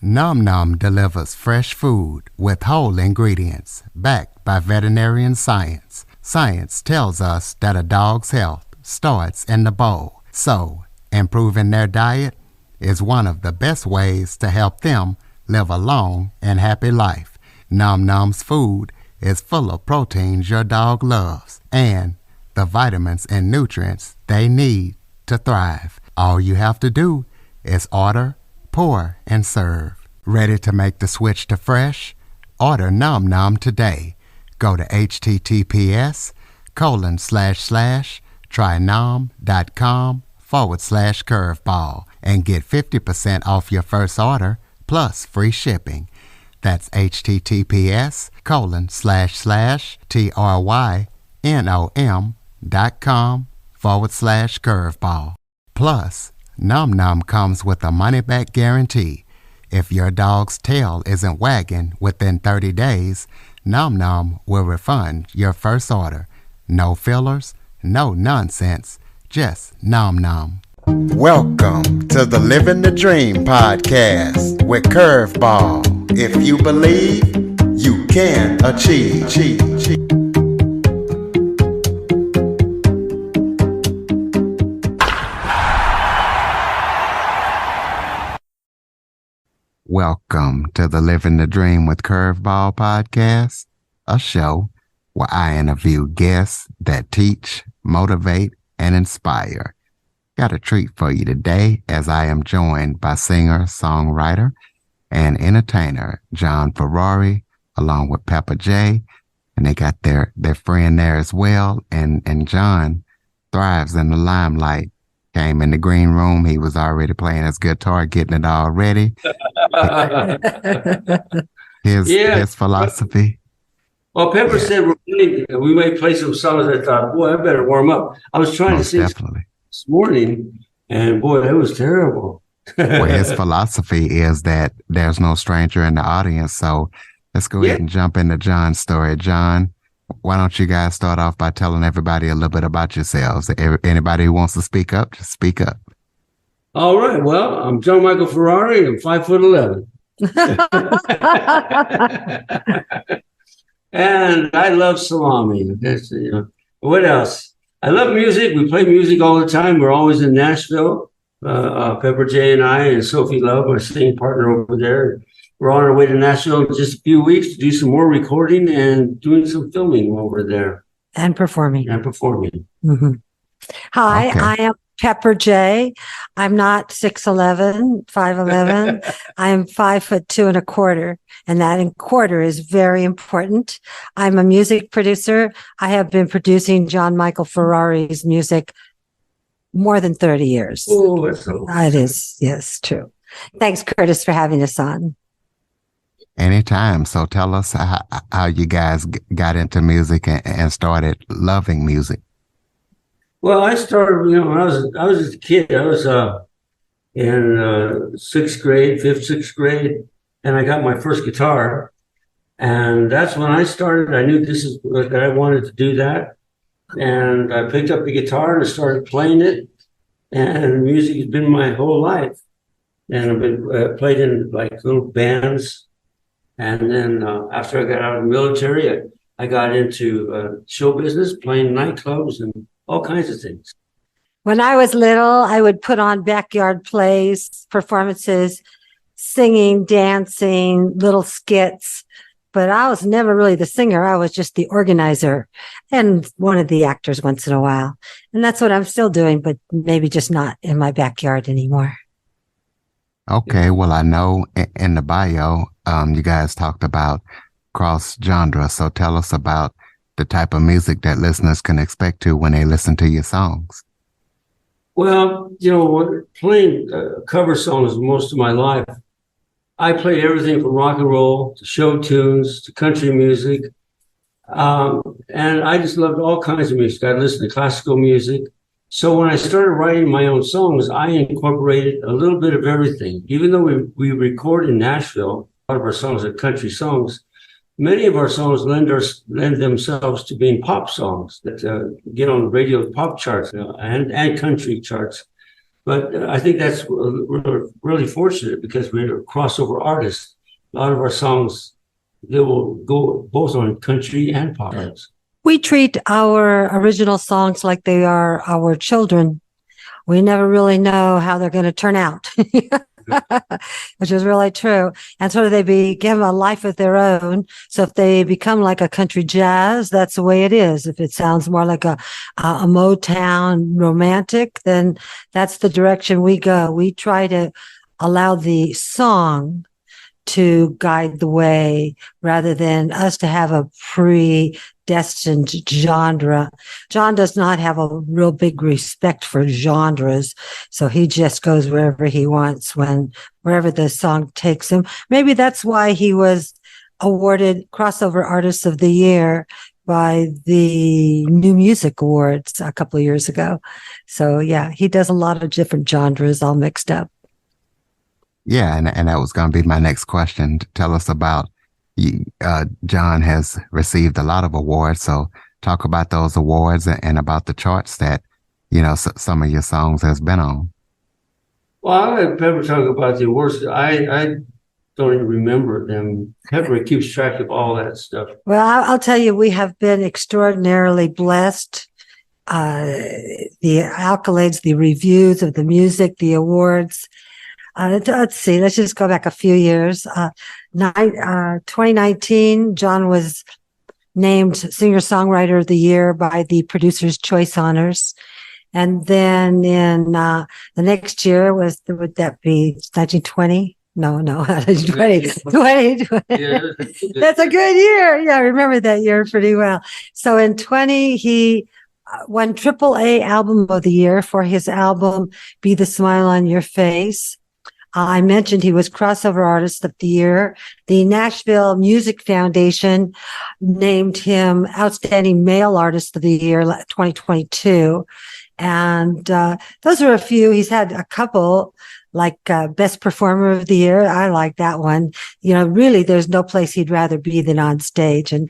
Nom Nom delivers fresh food with whole ingredients backed by veterinarian science. Science tells us that a dog's health starts in the bowl, so improving their diet is one of the best ways to help them live a long and happy life. Nom Nom's food is full of proteins your dog loves and the vitamins and nutrients they need to thrive. All you have to do is order, pour, and serve. Ready to make the switch to fresh? Order Nom Nom today. Go to https://trynom.com/curveball and get 50% off your first order plus free shipping. That's https://trynom.com/curveball. Plus, Nom Nom comes with a money-back guarantee. If your dog's tail isn't wagging within 30 days, Nom Nom will refund your first order. No fillers, no nonsense, just Nom Nom. Welcome to the Living the Dream podcast with Curveball. If you believe, you can achieve. Welcome to the Living the Dream with Curveball podcast, a show where I interview guests that teach, motivate, and inspire. Got a treat for you today as I am joined by singer, songwriter, and entertainer John Ferrari, along with Pepper J, and they got their friend there as well. And John thrives in the limelight. Came in the green room. He was already playing his guitar, getting it all ready. His philosophy. Well, Pepper said we may play some songs. I thought, boy, I better warm up. I was trying to sing this morning, and boy, it was terrible. Well, his philosophy is that there's no stranger in the audience. So let's go ahead and jump into John's story. John, why don't you guys start off by telling everybody a little bit about yourselves? Anybody who wants to speak up, just speak up. All right. Well, I'm John Michael Ferrari. I'm 5'11". And I love salami. What else? I love music. We play music all the time. We're always in Nashville. Pepper J and I and Sophie Love, my singing partner over there. We're on our way to Nashville in just a few weeks to do some more recording and doing some filming over there. And performing. Mm-hmm. Hi, okay. I am Pepper J. I'm not 6'11", 5'11". I am 5'2¼ and that in quarter is very important. I'm a music producer. I have been producing John Michael Ferrari's music more than 30 years. Oh, that's so cool. It is, yes, true. Thanks, Curtis, for having us on. Anytime. So tell us how you guys got into music and started loving music. Well, I started, when I was just a kid. I was in sixth grade, sixth grade, and I got my first guitar. And that's when I started. I knew this is that I wanted to do that. And I picked up the guitar and I started playing it. And music has been my whole life. And I've been played in like little bands. And then after I got out of the military, I got into show business, playing nightclubs and all kinds of things. When I was little, I would put on backyard plays, performances, singing, dancing, little skits. But I was never really the singer. I was just the organizer and one of the actors once in a while. And that's what I'm still doing, but maybe just not in my backyard anymore. Okay, well, I know in the bio, you guys talked about cross genre. So tell us about the type of music that listeners can expect to when they listen to your songs. Well, playing cover songs most of my life, I played everything from rock and roll to show tunes to country music. And I just loved all kinds of music. I listened to classical music. So when I started writing my own songs, I incorporated a little bit of everything. Even though we record in Nashville, a lot of our songs are country songs. Many of our songs lend themselves to being pop songs that get on radio pop charts and country charts. But I think that's we're really fortunate because we're crossover artists. A lot of our songs, they will go both on country and pop. We treat our original songs like they are our children. We never really know how they're going to turn out, which is really true. And so they give them a life of their own. So if they become like a country jazz, that's the way it is. If it sounds more like a Motown romantic, then that's the direction we go. We try to allow the song to guide the way rather than us to have a predestined genre. John does not have a real big respect for genres, so he just goes wherever he wants wherever the song takes him. Maybe that's why he was awarded Crossover Artist of the Year by the New Music Awards a couple of years ago. So yeah, he does a lot of different genres all mixed up. Yeah, and that was going to be my next question. Tell us about John has received a lot of awards, so talk about those awards and about the charts that some of your songs has been on. Well, I'll let Pepper talk about the awards. I don't even remember them. Pepper keeps track of all that stuff. Well, I'll tell you, we have been extraordinarily blessed. The accolades, the reviews of the music, the awards. Let's see. Let's just go back a few years. 2019, John was named Singer-Songwriter of the Year by the Producer's Choice Honors. And then in the next year would that be 1920? No, 2020. Yeah, that's a good year. Yeah, I remember that year pretty well. So in 20, he won AAA Album of the Year for his album, Be the Smile on Your Face. I mentioned he was Crossover Artist of the Year. The Nashville Music Foundation named him Outstanding Male Artist of the Year 2022. And those are a few. He's had a couple, like Best Performer of the Year. I like that one. Really, there's no place he'd rather be than on stage. And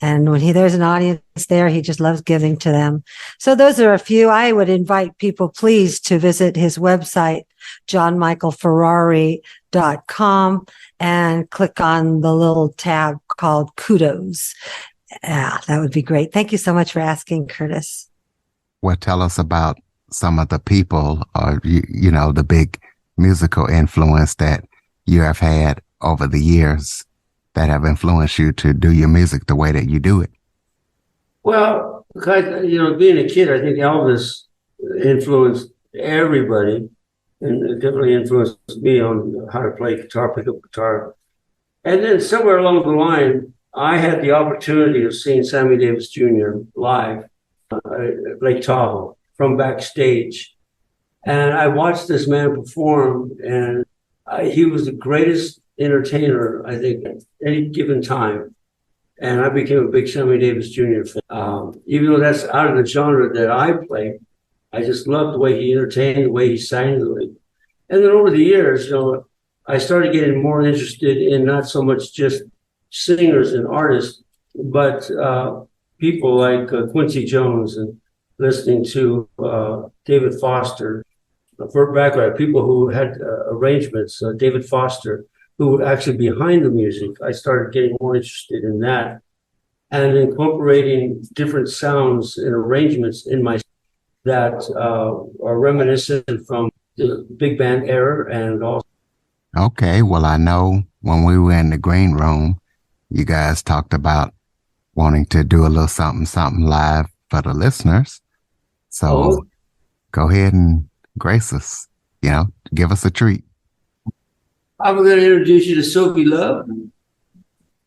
when there's an audience there, he just loves giving to them. So those are a few. I would invite people, please, to visit his website, johnmichaelferrari.com, and click on the little tab called Kudos. Yeah, that would be great. Thank you so much for asking, Curtis. Well, tell us about some of the people or, the big musical influence that you have had over the years that have influenced you to do your music the way that you do it. Well, being a kid, I think Elvis influenced everybody, and it definitely influenced me on how to play guitar, pick up guitar. And then somewhere along the line, I had the opportunity of seeing Sammy Davis Jr. live at Lake Tahoe from backstage. And I watched this man perform, and he was the greatest entertainer, I think, at any given time. And I became a big Sammy Davis Jr. fan. Even though that's out of the genre that I play, I just loved the way he entertained, the way he sang. And then over the years, I started getting more interested in not so much just singers and artists, but people like Quincy Jones, and listening to David Foster, Burt Bacharach, people who had arrangements, David Foster, who were actually behind the music. I started getting more interested in that and incorporating different sounds and arrangements in my that are reminiscent from the big band era and also. Okay, well, I know when we were in the green room, you guys talked about wanting to do a little something live for the listeners. So go ahead and grace us, give us a treat. I'm going to introduce you to Sophie Love.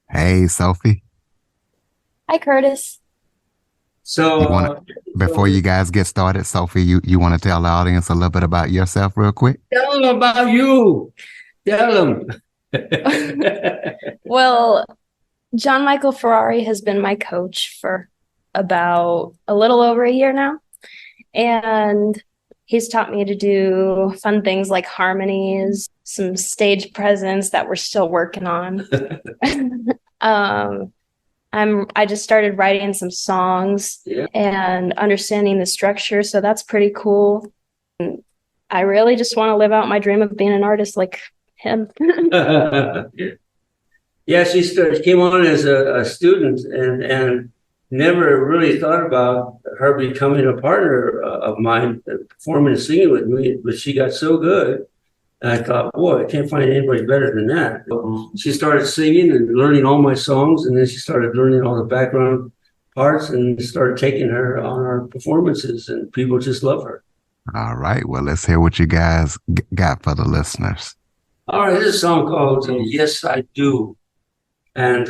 Hey, Sophie. Hi, Curtis. So before you guys get started, Sophie, you want to tell the audience a little bit about yourself real quick? Tell them about you. Tell them. Well, John Michael Ferrari has been my coach for about a little over a year now. And he's taught me to do fun things like harmonies, some stage presence that we're still working on. I just started writing some songs and understanding the structure. So that's pretty cool. I really just want to live out my dream of being an artist like him. Yeah, she came on as a student and never really thought about her becoming a partner of mine, performing and singing with me. But she got so good, and I thought, boy, I can't find anybody better than that. She started singing and learning all my songs, and then she started learning all the background parts, and started taking her on our performances, and people just love her. All right. Well, let's hear what you guys got for the listeners. All right, this is a song called "Yes I Do." And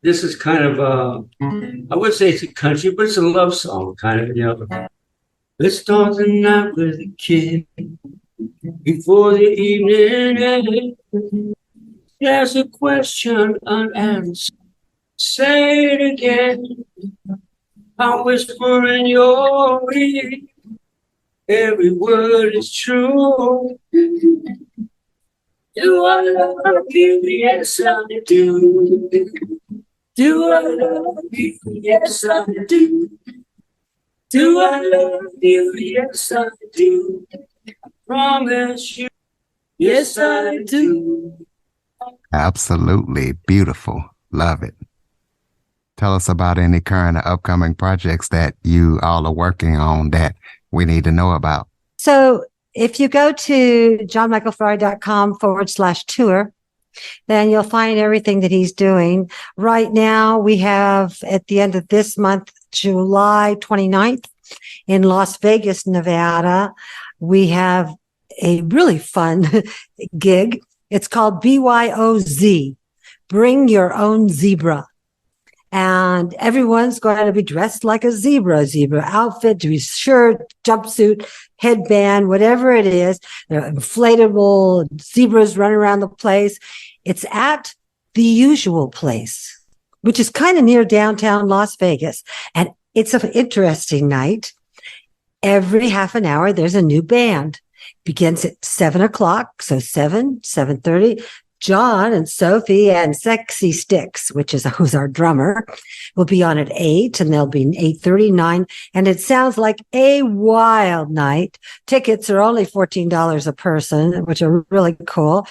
this is kind of, I would say it's a country, but it's a love song, kind of, Let's start the night with a kid before the evening ends. There's a question unanswered. Say it again. I'm whispering your ear. Every word is true. Do I love you? Yes, I do. Do I love you? Yes, I do. Do I love you? Yes, I do. I promise you. Yes, I do. Absolutely beautiful. Love it. Tell us about any current or upcoming projects that you all are working on that we need to know about. So if you go to johnmichaelferrari.com/tour, then you'll find everything that he's doing. Right now, we have at the end of this month, July 29th, in Las Vegas, Nevada, we have a really fun gig. It's called BYOZ, Bring Your Own Zebra. And everyone's going to be dressed like a zebra outfit, to be shirt, jumpsuit, headband, whatever it is. There are inflatable zebras running around the place. It's at the Usual Place, which is kind of near downtown Las Vegas. And it's an interesting night. Every half an hour, there's a new band. Begins at 7:00. So 7:30. John and Sophie and Sexy Sticks, who's our drummer, will be on at 8, and they'll be 8:30, 9. And it sounds like a wild night. Tickets are only $14 a person, which are really cool.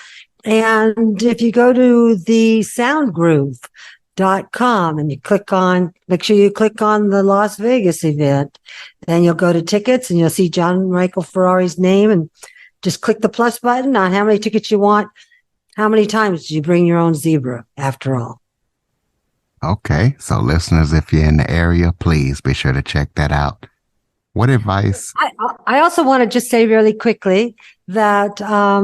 And if you go to the soundgroove.com and make sure you click on the Las Vegas event, then you'll go to tickets and you'll see John Michael Ferrari's name, and just click the plus button on how many tickets you want. How many times do you bring your own zebra, after all? Okay. So listeners, if you're in the area, please be sure to check that out. What advice? I also want to just say really quickly that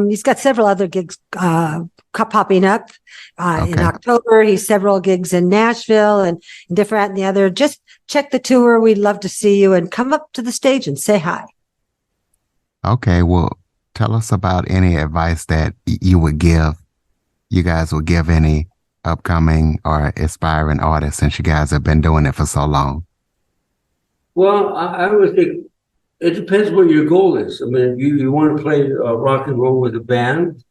he's got several other gigs popping up. In October, he's several gigs in Nashville and different and the other. Just check the tour. We'd love to see you, and come up to the stage and say hi. Okay. Well, tell us about any advice that you guys would give any upcoming or aspiring artists, since you guys have been doing it for so long. Well, I would think it depends what your goal is. I mean, you want to play rock and roll with a band.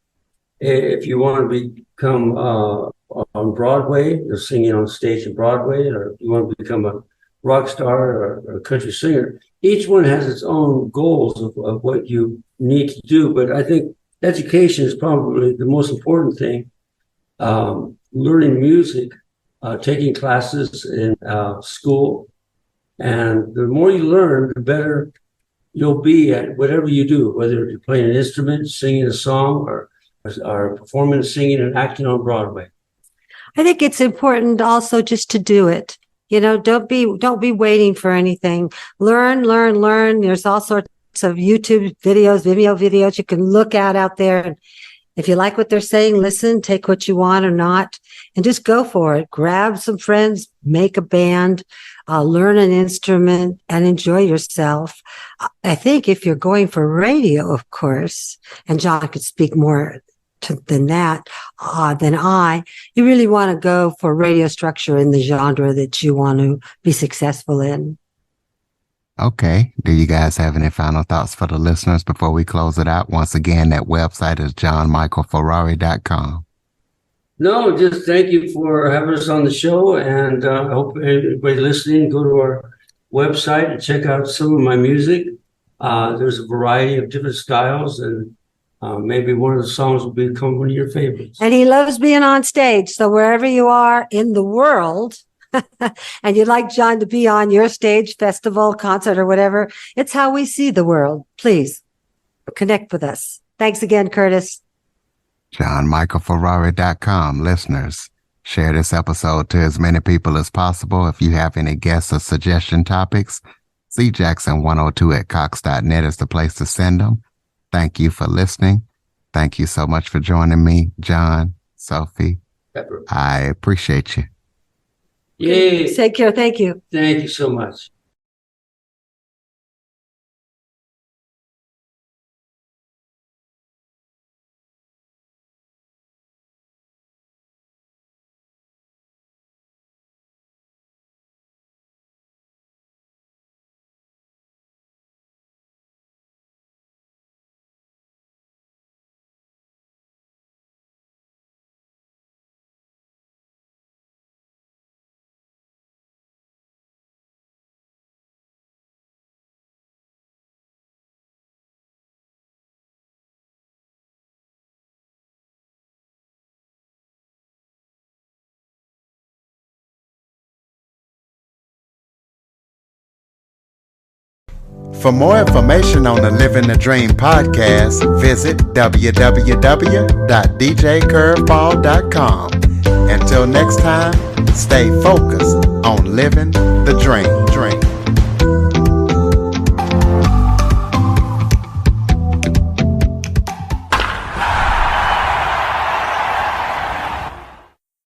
If you want to become on Broadway, or singing on stage in Broadway, or if you want to become a rock star or a country singer, each one has its own goals of what you need to do. But I think education is probably the most important thing. Learning music, taking classes in school. And the more you learn, the better you'll be at whatever you do, whether you're playing an instrument, singing a song, or performing, singing, and acting on Broadway. I think it's important also just to do it. Don't be waiting for anything. Learn. There's all sorts of YouTube videos, Vimeo videos you can look at out there. And if you like what they're saying, listen, take what you want or not, and just go for it. Grab some friends, make a band, learn an instrument, and enjoy yourself. I think if you're going for radio, of course, and John could speak more than that, you really want to go for radio structure in the genre that you want to be successful in. Okay. Do you guys have any final thoughts for the listeners before we close it out? Once again, that website is johnmichaelferrari.com. No, just thank you for having us on the show, and I hope everybody listening go to our website and check out some of my music. There's a variety of different styles, and maybe one of the songs will become one of your favorites. And he loves being on stage. So wherever you are in the world, and you'd like John to be on your stage, festival, concert, or whatever, it's how we see the world. Please connect with us. Thanks again, Curtis. JohnMichaelFerrari.com listeners. Share this episode to as many people as possible. If you have any guests or suggestion topics, cjackson102@cox.net is the place to send them. Thank you for listening. Thank you so much for joining me, John, Sophie. Pepper. I appreciate you. Yay. Take care. Thank you. Thank you so much. For more information on the Living the Dream podcast, visit www.djcurveball.com. Until next time, stay focused on living the dream.